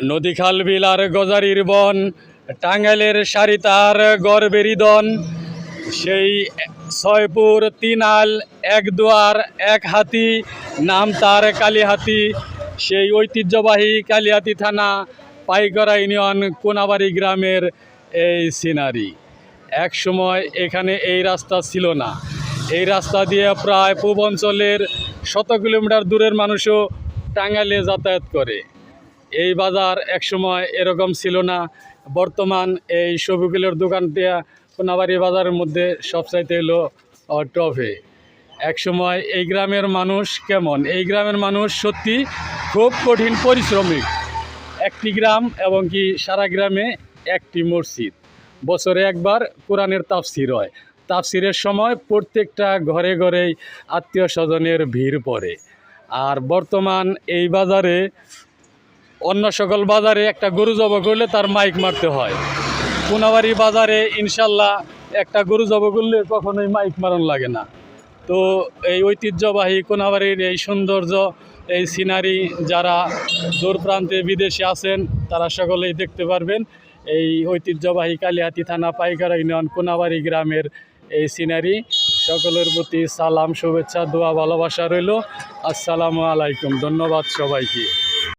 নদী খাল বিল আর গজারির বন, টাঙ্গাইলের সারিতার গড়বেরি দন। সেই ছয়পুর তিনাল এক দুয়ার এক হাতি, নাম তার কালীহাতি। সেই ঐতিহ্যবাহী কালীহাতি থানা পাইকরা ইউনিয়ন কোনাবাড়ি গ্রামের এই সিনারি। এক সময় এখানে এই রাস্তা ছিল না। এই রাস্তা দিয়ে প্রায় পূর্ব অঞ্চলের 100 কিলোমিটার দূরের মানুষও টাঙ্গাইলে যাতায়াত করে। এই বাজার একসময় এরকম ছিল না। বর্তমান এই সবুকিলের দোকানটা কোনাবাড়ি বাজারের মধ্যে সবচাইতে হলো টপে। একসময় এই গ্রামের মানুষ কেমন? এই গ্রামের মানুষ সত্যি খুব কঠিন পরিশ্রমিক। একটি গ্রাম এবং কি সারা গ্রামে একটি মসজিদ, বছরে একবার কোরআনের তাফসির হয়। তাফসিরের সময় প্রত্যেকটা ঘরে ঘরেই আত্মীয় স্বজনের ভিড় পড়ে। আর বর্তমান এই বাজারে অন্য সকল বাজারে একটা গরু জবাই করলে তার মাইক মারতে হয়। কোনাবাড়ি বাজারে ইনশাল্লাহ একটা গরু জবাই করলে কখনোই মাইক মারণ লাগে না। তো এই ঐতিহ্যবাহী কোনাবাড়ির এই সৌন্দর্য, এই সিনারি যারা দূর প্রান্তে বিদেশে আছেন তারা সকলেই দেখতে পারবেন। এই ঐতিহ্যবাহী কালীহাতি থানা পাইকরা ইউনিয়ন কোনাবাড়ি গ্রামের এই সিনারি। সকলের প্রতি সালাম, শুভেচ্ছা, দোয়া, ভালোবাসা রইল। আসসালামু আলাইকুম। ধন্যবাদ সবাইকে।